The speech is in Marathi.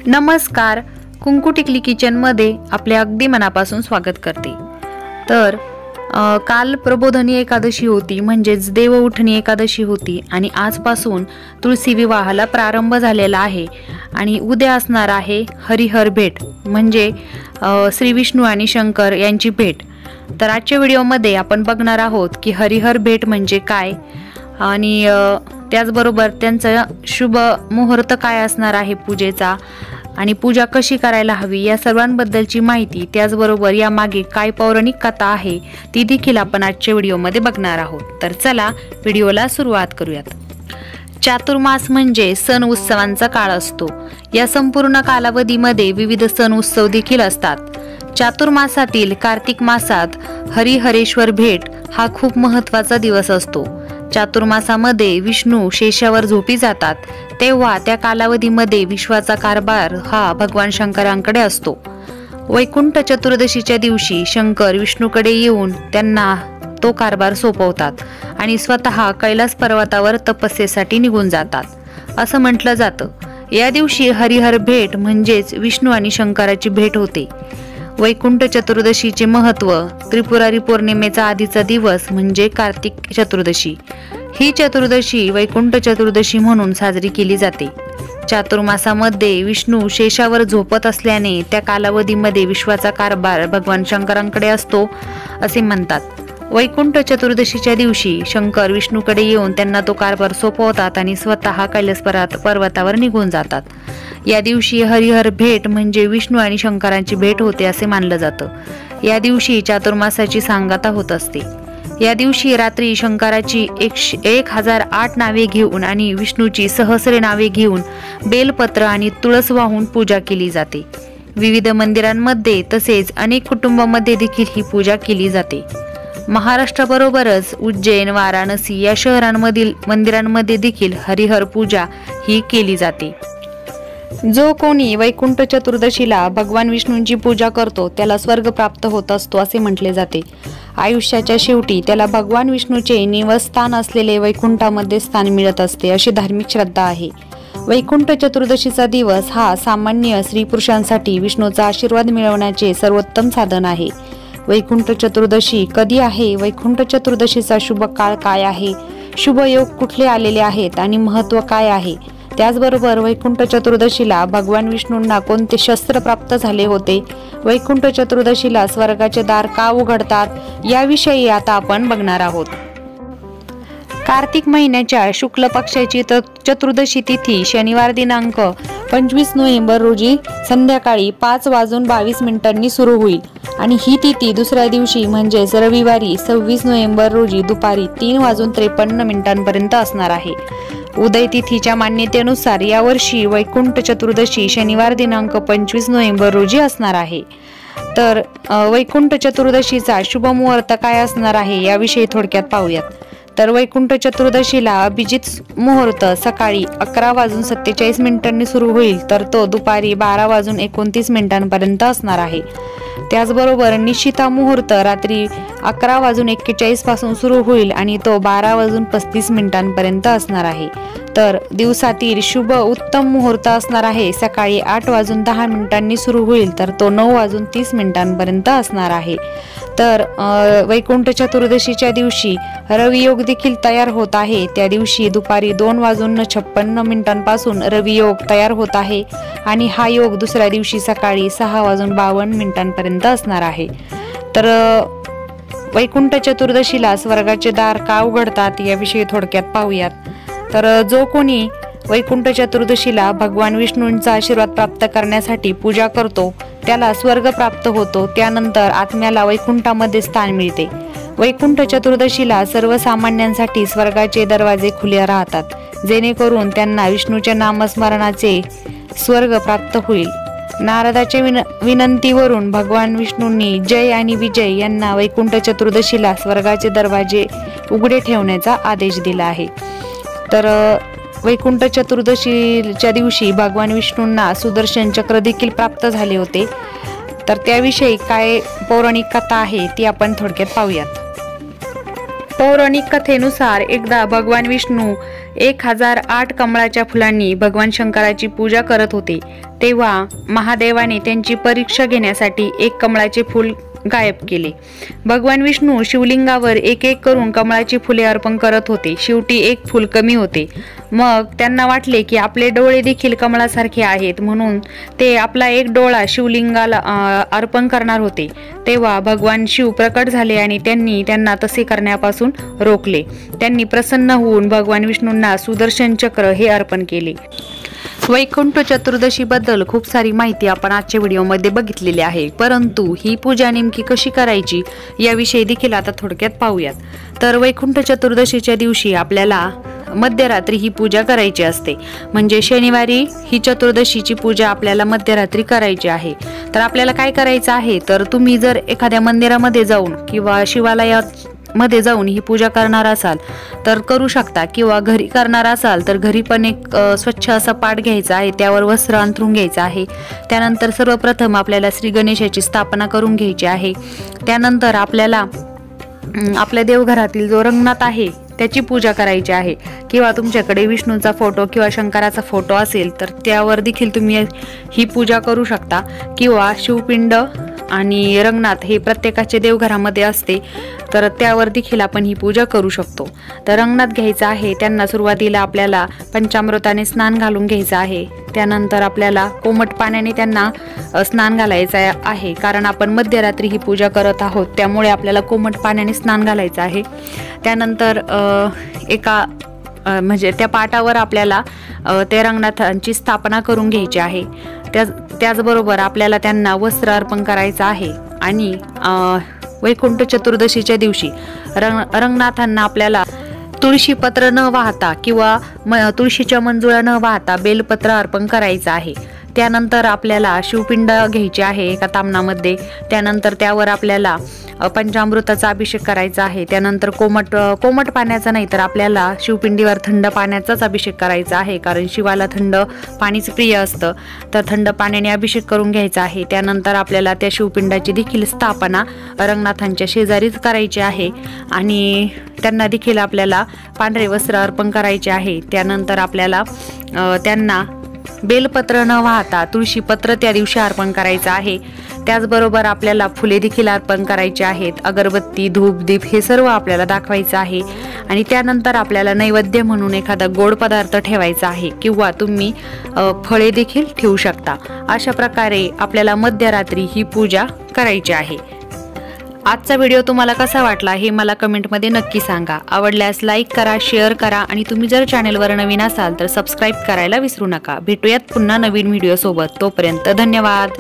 नमस्कार, कुंकू टिकली किचनमध्ये आपले अगदी मनापासून स्वागत करते। तर काल प्रबोधनी एकादशी होती, म्हणजेच देवउठणी एकादशी होती आणि आजपासून तुळशी विवाहाला प्रारंभ झालेला आहे आणि उद्या असणार आहे हरिहर भेट, म्हणजे श्री विष्णू आणि शंकर यांची भेट। तर आजच्या व्हिडिओमध्ये आपण बघणार आहोत की हरिहर भेट म्हणजे काय आणि त्याचबरोबर त्यांचा शुभ मुहूर्त काय असणार आहे पूजेचा आणि पूजा कशी करायला हवी या सर्वांबद्दलची माहिती, त्याचबरोबर या मागे काय पौराणिक कथा आहे ती देखील आपण आजच्या व्हिडिओमध्ये बघणार आहोत। तर चला व्हिडिओला सुरुवात करूयात। चातुर्मास म्हणजे सण उत्सवांचा काळ असतो। या संपूर्ण कालावधीमध्ये विविध सण उत्सव देखील असतात। चातुर्मासातील कार्तिक मासात हरिहरेश्वर भेट हा खूप महत्त्वाचा दिवस असतो। चातुर्मासामध्ये विष्णू शेषावर झोपी जातात, तेव्हा त्या कालावधीमध्ये विश्वाचा कारभार हा भगवान शंकरांकडे असतो। वैकुंठ चतुर्दशीच्या दिवशी शंकर विष्णूकडे येऊन त्यांना तो कारभार सोपवतात आणि स्वतः कैलास पर्वतावर तपस्येसाठी निघून जातात असं म्हटलं जातं। या दिवशी हरिहर भेट म्हणजेच विष्णू आणि शंकराची भेट होते। वैकुंठ चतुर्दशीचे महत्त्व, त्रिपुरारी पौर्णिमेचा आधीचा दिवस म्हणजे कार्तिक चतुर्दशी। ही चतुर्दशी वैकुंठ चतुर्दशी म्हणून साजरी केली जाते। चातुर्मासामध्ये विष्णू शेषावर झोपत असल्याने त्या कालावधीमध्ये विश्वाचा कारभार भगवान शंकरांकडे असतो असे म्हणतात। वैकुंठ चतुर्दशीच्या दिवशी शंकर विष्णूकडे येऊन त्यांना तो कारभार सोपवतात आणि स्वतः कैलास पर्वतावर निघून जातात। या दिवशी हरिहर भेट म्हणजे विष्णू आणि शंकरांची भेट होते असे मानलं जातं। या दिवशी चातुर्मासाची सांगता होत असते। या दिवशी रात्री शंकराची 1008 नावे घेऊन आणि विष्णूची सहस्रे नावे घेऊन बेलपत्र आणि तुळस वाहून पूजा केली जाते। विविध मंदिरांमध्ये तसेच अनेक कुटुंबांमध्ये देखील ही पूजा केली जाते। महाराष्ट्राबरोबरच उज्जैन, वाराणसी या शहरांमधील मंदिरांमध्ये देखील हरिहर पूजा ही केली जाते। जो कोणी वैकुंठ चतुर्दशीला भगवान विष्णूंची पूजा करतो त्याला स्वर्ग प्राप्त होत असतो असे म्हटले जाते। आयुष्याच्या शेवटी त्याला भगवान विष्णूचे निवासस्थान असलेले वैकुंठामध्ये स्थान मिळत असते अशी धार्मिक श्रद्धा आहे। वैकुंठ चतुर्दशीचा दिवस हा सामान्य स्त्री पुरुषांसाठी विष्णूचा आशीर्वाद मिळवण्याचे सर्वोत्तम साधन आहे। वैकुंठ चतुर्दशी कधी आहे, वैकुंठ चतुर्दशीचा शुभ काळ काय आहे, शुभ योग कुठले आलेले आहेत आणि महत्त्व काय आहे, त्याचबरोबर वैकुंठ चतुर्दशीला भगवान विष्णूंना कोणते शस्त्र प्राप्त झाले होते, वैकुंठ चतुर्दशीला स्वर्गाचे दार का उघडतात याविषयी आता आपण बघणार आहोत। कार्तिक महिन्याच्या शुक्ल पक्षाची चतुर्दशी तिथी शनिवार दिनांक 25 नोव्हेंबर रोजी संध्याकाळी 5:22 सुरू होईल आणि ही तिथी दुसऱ्या दिवशी म्हणजेच रविवारी 26 नोव्हेंबर रोजी दुपारी 3:53 असणार आहे। उदय तिथीच्या मान्यतेनुसार यावर्षी वैकुंठ चतुर्दशी शनिवार दिनांक 25 नोव्हेंबर रोजी असणार आहे। तर वैकुंठ चतुर्दशीचा शुभ मुहूर्त काय असणार आहे याविषयी थोडक्यात पाहूयात। तर वैकुंठ चतुर्दशीला अभिजित मुहूर्त सकाळी 11:47 सुरू होईल, तर तो दुपारी 12:29 असणार आहे। त्याचबरोबर निशिता मुहूर्त रात्री 11:41 पासून सुरू होईल आणि तो 12:35 असणार आहे। तर दिवसातील शुभ उत्तम मुहूर्त असणार आहे सकाळी 8:10 सुरू होईल, तर तो 9:30 असणार आहे। तर वैकुंठ चतुर्दशीच्या दिवशी रवियोग देखील तयार होत आहे। त्या दिवशी दुपारी 2:56 पासून रवियोग तयार होत आहे आणि हा योग दुसऱ्या दिवशी सकाळी 6:52 असणार आहे। तर वैकुंठ चतुर्दशीला स्वर्गाचे दार का उघडतात याविषयी थोडक्यात पाहूयात। तर जो कोणी वैकुंठ चतुर्दशीला भगवान विष्णूंचा आशीर्वाद प्राप्त करण्यासाठी पूजा करतो त्याला स्वर्ग प्राप्त होतो, त्यानंतर आत्म्याला वैकुंठामध्ये स्थान मिळते। वैकुंठ चतुर्दशीला सर्वसामान्यांसाठी स्वर्गाचे दरवाजे खुले राहतात, जेणेकरून त्यांना विष्णूच्या नामस्मरणाचे स्वर्ग प्राप्त होईल। नारदाच्या विनंतीवरून भगवान विष्णूंनी जय आणि विजय यांना वैकुंठ चतुर्दशीला स्वर्गाचे दरवाजे उघडे ठेवण्याचा आदेश दिला आहे। तर वैकुंठ चतुर्दशीच्या दिवशी भगवान विष्णूंना सुदर्शन चक्र देखील प्राप्त झाले होते। तर त्याविषयी काय पौराणिक कथा आहे ती आपण थोडक्यात पाहूयात। पौराणिक कथेनुसार एकदा भगवान विष्णू 1008 कमळाच्या फुलांनी भगवान शंकराची पूजा करत होते, तेव्हा महादेवाने त्यांची परीक्षा घेण्यासाठी एक कमळाचे फूल गायब केले। भगवान विष्णू शिवलिंगावर एक एक करून कमळाची फुले अर्पण करत होते। शेवटी एक फूल कमी होते। मग त्यांना वाटले की आपले डोळे देखील कमळासारखे आहेत, म्हणून ते आपला एक डोळा शिवलिंगाला अर्पण करणार होते। तेव्हा भगवान शिव प्रकट झाले आणि त्यांनी त्यांना तसे करण्यापासून रोखले। त्यांनी प्रसन्न होऊन भगवान विष्णूंना सुदर्शन चक्र हे अर्पण केले। वैकुंठ चतुर्दशी बद्दल खूप सारी माहिती आपण आजच्या व्हिडिओमध्ये बघितलेली आहे, परंतु ही पूजा नेमकी कशी करायची याविषयी देखील आता थोडक्यात पाहूयात। तर वैकुंठ चतुर्दशीच्या दिवशी आपल्याला मध्यरात्री ही पूजा करायची असते, म्हणजे शनिवारी ही चतुर्दशीची पूजा आपल्याला मध्यरात्री करायची आहे। तर आपल्याला काय करायचं आहे, तर तुम्ही जर एखाद्या मंदिरामध्ये जाऊन किंवा शिवालयात मध्ये जाऊन ही पूजा करणार असाल तर करू शकता, किंवा घरी करणार असाल तर घरी पण एक स्वच्छ असा पाट घ्यायचा आहे, त्यावर वस्त्र अंथरून घ्यायचं आहे। त्यानंतर सर्वप्रथम आपल्याला श्री गणेशाची स्थापना करून घ्यायची आहे। त्यानंतर आपल्याला आपल्या देवघरातील जो रंगनाथ आहे त्याची पूजा करायची आहे, किंवा तुमच्याकडे विष्णूचा फोटो किंवा शंकराचा फोटो असेल तर त्यावर देखील तुम्ही ही पूजा करू शकता, किंवा शिवपिंड आणि रंगनाथ हे प्रत्येकाच्या देवघरामध्ये असते, तर त्यावर देखील आपण ही पूजा करू शकतो। तर रंगनाथ घ्यायचा आहे, त्यांना सुरुवातीला आपल्याला पंचामृताने स्नान घालून घ्यायचं आहे। त्यानंतर आपल्याला कोमट पाण्याने त्यांना स्नान घालायचं आहे, कारण आपण मध्यरात्री ही पूजा करत आहोत, त्यामुळे आपल्याला कोमट पाण्याने स्नान घालायचं आहे। त्यानंतर एका म्हणजे त्या पाटावर आपल्याला त्या रंगनाथांची स्थापना करून घ्यायची आहे। त्याचबरोबर आपल्याला त्यांना वस्त्र अर्पण करायचं आहे। आणि वैकुंठ चतुर्दशीच्या दिवशी रंगनाथांना आपल्याला तुळशी पत्र न वाहता किंवा तुळशीच्या मंजुळा न वाहता बेलपत्र अर्पण करायचं आहे। त्यानंतर आपल्याला शिवपिंड घ्यायची आहे एका तामणामध्ये। त्यानंतर त्यावर आपल्याला पंचामृताचा अभिषेक करायचा आहे। त्यानंतर कोमट पाण्याचा नाही तर आपल्याला शिवपिंडीवर थंड पाण्याचाच अभिषेक करायचा आहे, कारण शिवाला थंड पाणीच प्रिय असतं, तर थंड पाण्याने अभिषेक करून घ्यायचा आहे। त्यानंतर आपल्याला त्या शिवपिंडाची देखील स्थापना रंगनाथांच्या शेजारीच करायची आहे आणि त्यांना देखील आपल्याला पांढरे वस्त्र अर्पण करायचे आहे। त्यानंतर आपल्याला त्यांना बेलपत्र न वाहता तुळशीपत्र त्या दिवशी अर्पण करायचं आहे। त्याचबरोबर आपल्याला फुले देखील अर्पण करायची आहेत, अगरबत्ती, धूप, दीप हे सर्व आपल्याला दाखवायचं आहे। आणि त्यानंतर आपल्याला नैवेद्य म्हणून एखादा गोड पदार्थ ठेवायचा आहे, किंवा तुम्ही फळे देखील ठेवू शकता। अशा प्रकारे आपल्याला मध्यरात्री ही पूजा करायची आहे। आजचा व्हिडिओ तुम्हाला कसा वाटला हे मला कमेंटमध्ये नक्की सांगा। आवडल्यास लाईक करा, शेअर करा आणि तुम्ही जर चॅनलवर नवीन असाल तर सबस्क्राईब करायला विसरू नका। भेटूयात पुन्हा नवीन व्हिडिओ सोबत, तोपर्यंत धन्यवाद।